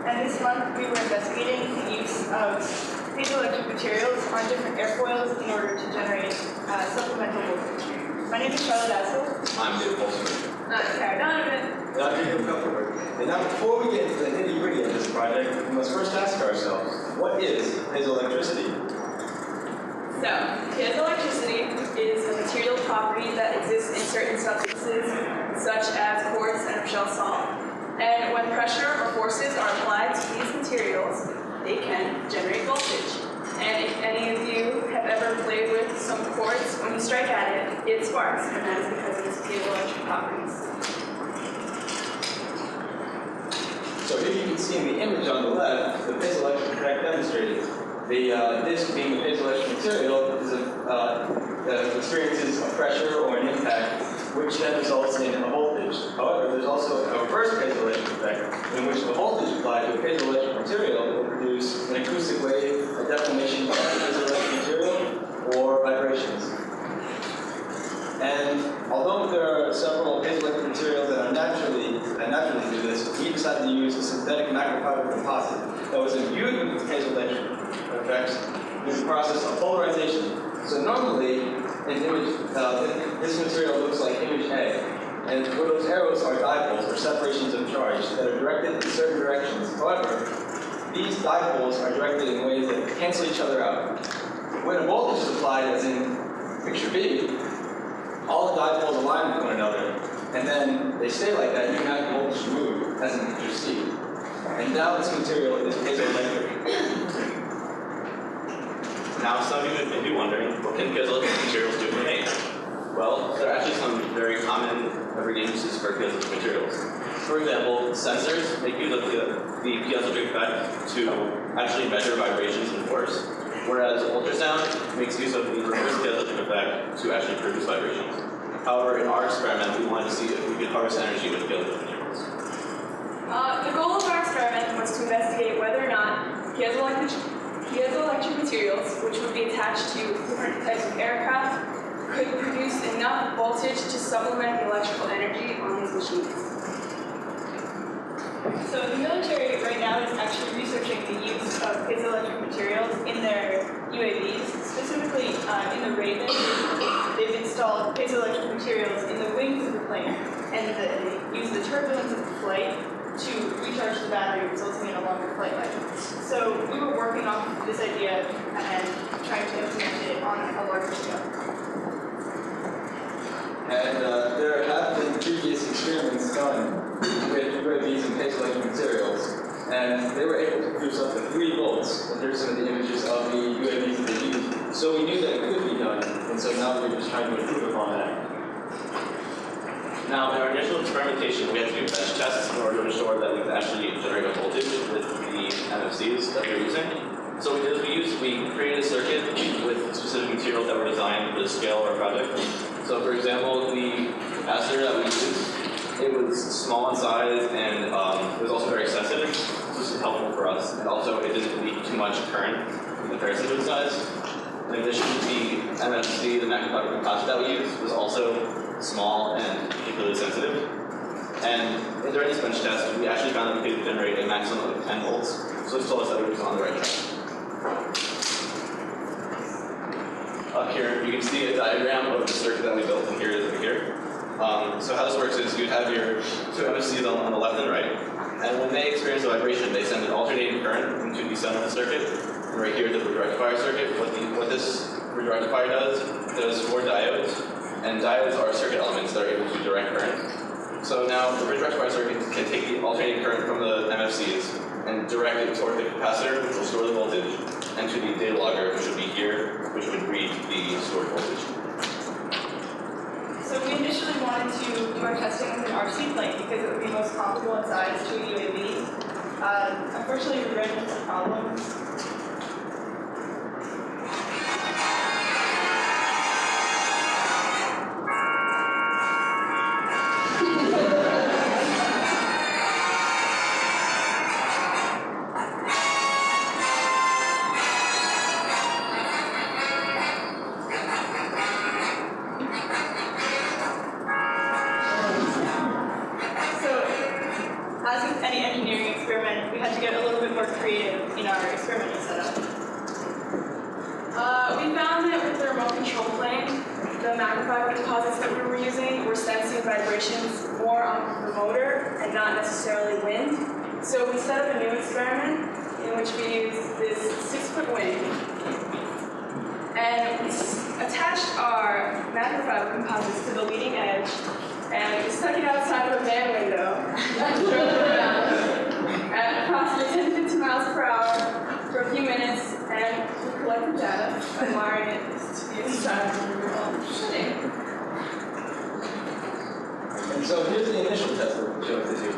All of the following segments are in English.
and this month we were investigating the use of piezoelectric materials on different airfoils in order to generate supplemental voltage. My name is Charlotte Assel. I'm David Bolson. Kara Donovan. And I'm Jacob Kupferberg. And now before we get into the nitty-gritty of this project, we must first ask ourselves, what is piezoelectricity? So, piezoelectricity is a material property that exists in certain substances, such as quartz and Rochelle salt. And when pressure or forces are applied to these materials, they can generate voltage. And if any of you have ever played with some quartz, when you strike at it, it sparks, and that is because of its piezoelectric properties. So here you can see in the image on the left, the piezoelectric effect demonstrated. The disc being a piezoelectric material is experiences a pressure or an impact, which then results in a voltage. However, there's also a reverse piezoelectric effect, in which the voltage applied to a piezoelectric material will produce an acoustic wave, a deformation of the piezoelectric material, or vibrations. And although there are several piezoelectric materials that naturally do this, we decided to use a synthetic macrofiber composite that was imbued with piezoelectric effects through the process of polarization. So normally, an image, this material looks like image A, and where those arrows are dipoles, or separations of charge, that are directed in certain directions. However, these dipoles are directed in ways that cancel each other out. When a voltage is applied, as in picture B, all the dipoles align with one another, and then they stay like that, you can have the voltage move, as in picture C. And now this material is piezoelectric. Now, some of you may be wondering, what can piezoelectric materials do for me? Well, there are actually some very common everyday uses for piezoelectric materials. For example, sensors make use of the piezoelectric effect to actually measure vibrations and force, whereas ultrasound makes use of the reverse piezoelectric effect to actually produce vibrations. However, in our experiment, we wanted to see if we could harvest energy with piezoelectric materials. The goal of our experiment was to investigate whether or not piezoelectric materials, which would be attached to different types of aircraft, could produce enough voltage to supplement the electrical energy on these machines. So the military right now is actually researching the use of piezoelectric materials in their UAVs, specifically in the Raven. They've installed piezoelectric materials in the wings of the plane, and they use the turbulence of the flight to recharge the battery, resulting in a longer flight life. So we were working off this idea and trying to implement it on a larger scale. And there have been previous experiments done with UAVs and piezoelectric materials, and they were able to produce up to 3 volts. And here's some of the images of the UAVs that they used. So we knew that it could be done, and so now we're just trying to improve upon that. Now, in our initial experimentation, we had to do bench tests in order to ensure that we could actually generate a voltage with the MFCs that we were using. So what we did is we created a circuit with specific materials that were designed for the scale of our project. So for example, the capacitor that we used, it was small in size and it was also very sensitive. So this is helpful for us. And also it didn't leak too much current in comparison to the size. In addition, the MFC, the macrofiber composite that we used, was also small and particularly sensitive. And during this bench test, we actually found that we could generate a maximum of 10 volts. So this told us that we were on the right track. Up here, you can see a diagram of the circuit that we built from here to here. So how this works is you have your 2 MFCs on the left and right. And when they experience a vibration, they send an alternating current into the center of the circuit. And right here is the bridge rectifier circuit. What this bridge rectifier does 4 diodes. And diodes are circuit elements that are able to direct current. So now the bridge rectifier circuit can take the alternating current from the MFCs and direct it toward the capacitor, which will store the voltage, and to the data logger, which would be here, which would read the stored voltage. So we initially wanted to do our testing with an RC plane because it would be most comparable in size to a UAV. Unfortunately, we ran into some problems. As with any engineering experiment, we had to get a in our experimental setup? We found that with the remote control plane, the magnifier composites that we were using were sensing vibrations more on the motor and not necessarily wind. So we set up a new experiment in which we used this 6-foot wing, and we attached our magnifier composites to the leading edge, and we stuck it outside of a van window and drove it around at approximately 10 to 15 miles per hour for a few minutes, and we collected data by wiring it to be inside when we were all sitting. And so here's the initial test that we chose to do,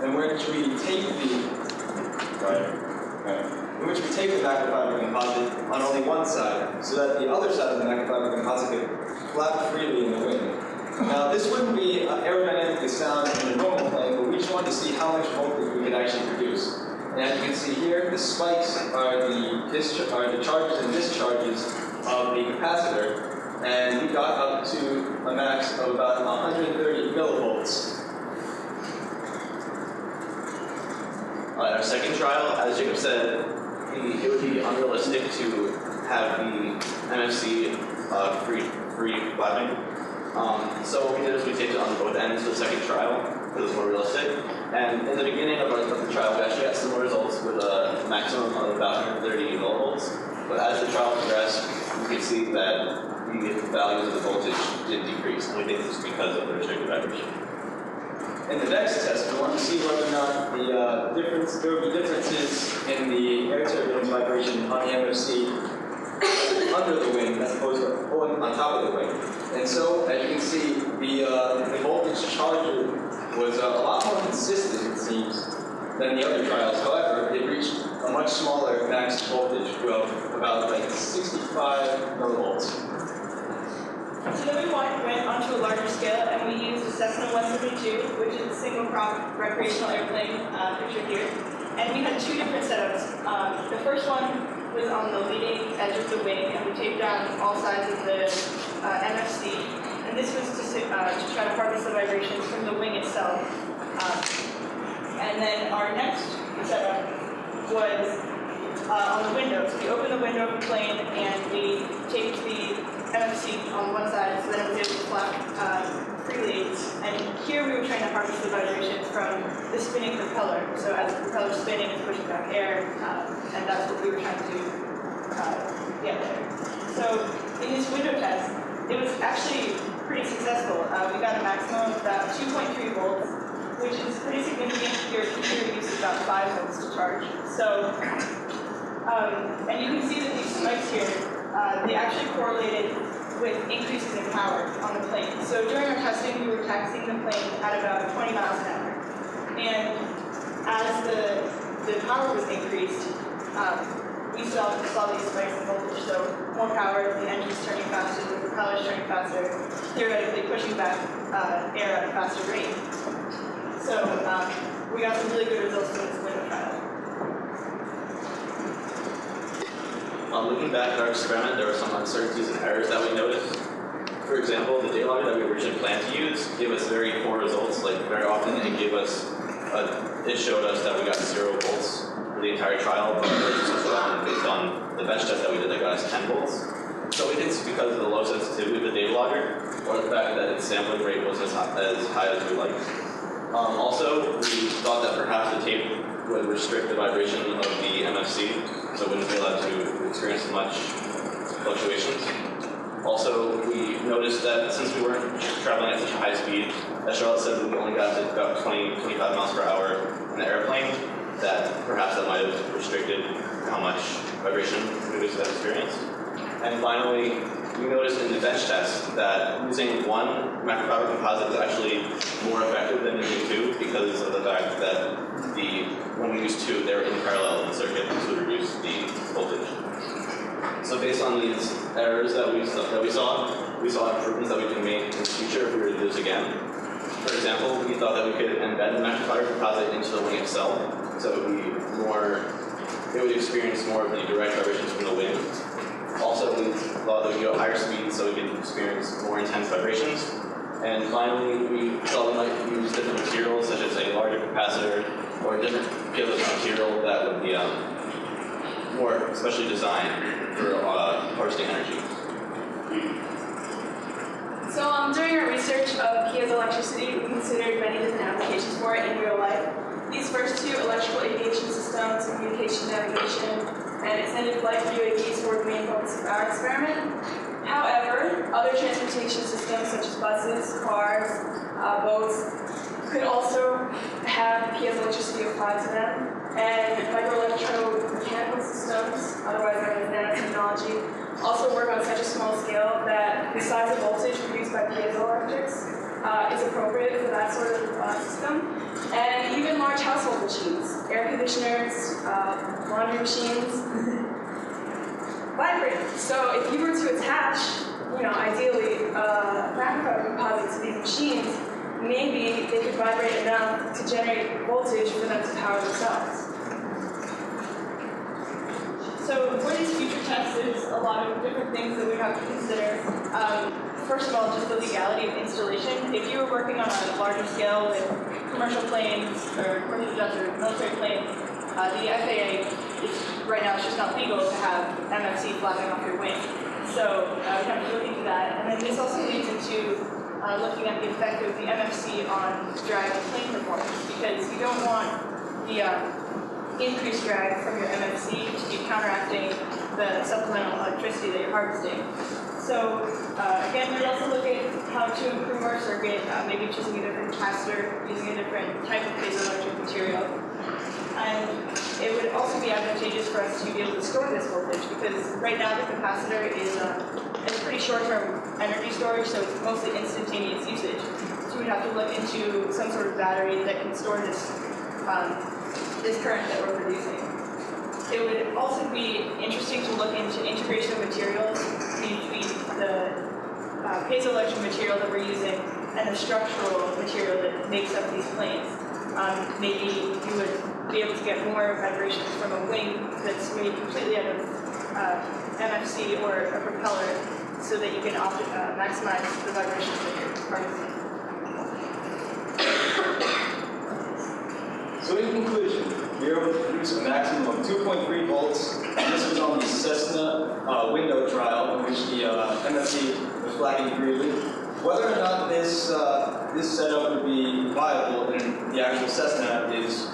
in which we take the magnifier composite on only one side, so that the other side of the magnifier composite could flap freely in the wind. Now, this wouldn't be aerodynamically sound in a normal plane, but we just wanted to see how much voltage we could actually produce. And as you can see here, the spikes are the charges and discharges of the capacitor, and we got up to a max of about 130 millivolts. Our second trial, as Jacob said, it would be unrealistic to have the MFC free flapping. So what we did is we taped it on both ends of the second trial, because it was more realistic. And in the beginning of the trial, we actually got similar results with a maximum of about 130 millivolts. But as the trial progressed, we could see that the values of the voltage did decrease, and we think this is because of the restricted vibration. In the next test, we want to see whether or not there will be differences in the air turbulence vibration on the MFC under the wing as opposed to on top of the wing. And so, as you can see, the voltage charge was a lot more consistent, it seems, than the other trials. However, it reached a much smaller max voltage of about like 65 millivolts. So then we went onto a larger scale, and we used a Cessna 172, which is a single-prop recreational airplane pictured here. And we had two different setups. The first one was on the leading edge of the wing, and we taped down all sides of the MFC. And this was to try to harvest the vibrations from the wing itself. And then our next setup was on the window. So we opened the window of the plane, and we taped the MFC on one side, so then it was able to flap freely. And here we were trying to harvest the vibrations from the spinning propeller. So as the propeller is spinning, it's pushing back air, and that's what we were trying to get there. So in this window test, it was actually pretty successful. We got a maximum of about 2.3 volts, which is pretty significant. Your computer uses about 5 volts to charge. So, and you can see that these spikes here, they actually correlated with increases in power on the plane. So during our testing, we were taxiing the plane at about 20 miles an hour. And as the power was increased, we saw these spikes in voltage. So more power, the engine's turning faster, the propeller's turning faster, theoretically pushing back air at a faster rate. So we got some really good results from this window trial. Looking back at our experiment, there were some uncertainties and errors that we noticed. For example, the data logger that we originally planned to use gave us very poor results. Like very often, it showed us that we got 0 volts for the entire trial, but this was wrong based on the bench test that we did that got us 10 volts. So we think it's because of the low sensitivity of the data logger, or the fact that its sampling rate wasn't as high as we liked. Also, we thought that perhaps the tape would restrict the vibration of the MFC, so it wouldn't be allowed to experience much fluctuations. Also, we noticed that since we weren't traveling at such a high speed, as Charlotte said, we only got to about 20-25 miles per hour in the airplane, that perhaps that might have restricted how much vibration we would have experienced. And finally, we noticed in the bench test that using one macrofiber composite was actually more effective than using 2 because of the fact that when we used 2, they were in parallel in the circuit to reduce the voltage. So based on these errors that we saw improvements that we can make in the future if we were to do this again. For example, we thought that we could embed the macrofiber composite into the wing itself, so it would experience more of the direct vibrations from the wing. Also, we thought that we could go higher speeds so we could experience more intense vibrations. And finally, we thought we might use different materials, such as a larger capacitor or a different piezo material that would be more especially designed for harvesting energy. So during our research of P.I.E.'s electricity, we considered many different applications for it in real life. These first two, electrical aviation systems, communication, navigation, and extended flight UAVs were the main focus of our experiment. However, other transportation systems such as buses, cars, boats, could also have P.I.E.'s electricity applied to them. And microelectromechanical systems, otherwise known as nanotechnology, also work on such a small scale that the size of voltage produced by piezoelectrics is appropriate for that sort of system. And even large household machines, air conditioners, laundry machines, vibrate. So if you were to attach, ideally, macrofiber composites to these machines, maybe they could vibrate enough to generate voltage for them to power themselves. So for these future tests, there's a lot of different things that we have to consider. First of all, just the legality of installation. If you were working on a larger scale with commercial planes or commercial jets or military planes, the FAA right now it's just not legal to have MFC flapping off your wing. So we have to look into that. And then this also leads into looking at the effect of the MFC on drag and plane performance, because you don't want the increased drag from your MFC to be counteracting the supplemental electricity that you're harvesting. So again, we'd also look at how to improve our circuit, maybe choosing a different capacitor, using a different type of piezoelectric material. And it would also be advantageous for us to be able to store this voltage, because right now the capacitor is pretty short-term energy storage, so it's mostly instantaneous usage. So we'd have to look into some sort of battery that can store this this current that we're producing. It would also be interesting to look into integration of materials between the piezoelectric material that we're using and the structural material that makes up these planes. Maybe you would be able to get more vibrations from a wing that's made completely out of MFC or a propeller, so that you can maximize the vibrations that you're harnessing. So in conclusion, we were able to produce a maximum of 2.3 volts. And this was on the Cessna window trial, in which the MFC was flagging freely. Whether or not this setup would be viable in the actual Cessna is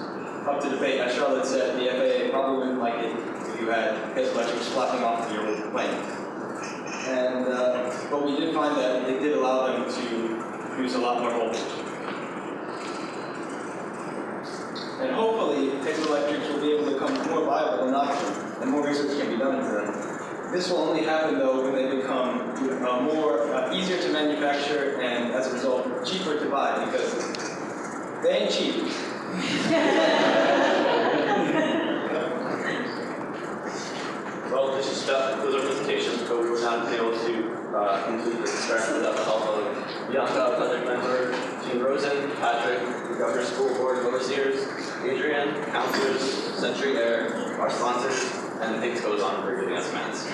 up to debate. As Charlotte said, the FAA probably wouldn't like it if you had piezoelectrics flapping off of your plane. And but we did find that it did allow them to produce a lot more voltage. And hopefully, piezoelectrics will be able to become more viable an option, and more research can be done into them. This will only happen, though, when they become easier to manufacture and, as a result, cheaper to buy, because they ain't cheap. Well, this is concludes our presentation, but we were not able to complete this experiment without the help of Bianca, project member, Jean Rosen, Patrick, the Governor's School Board of Overseers, Adrian, counselors, Century Air, our sponsors, and the things goes on for giving us mats.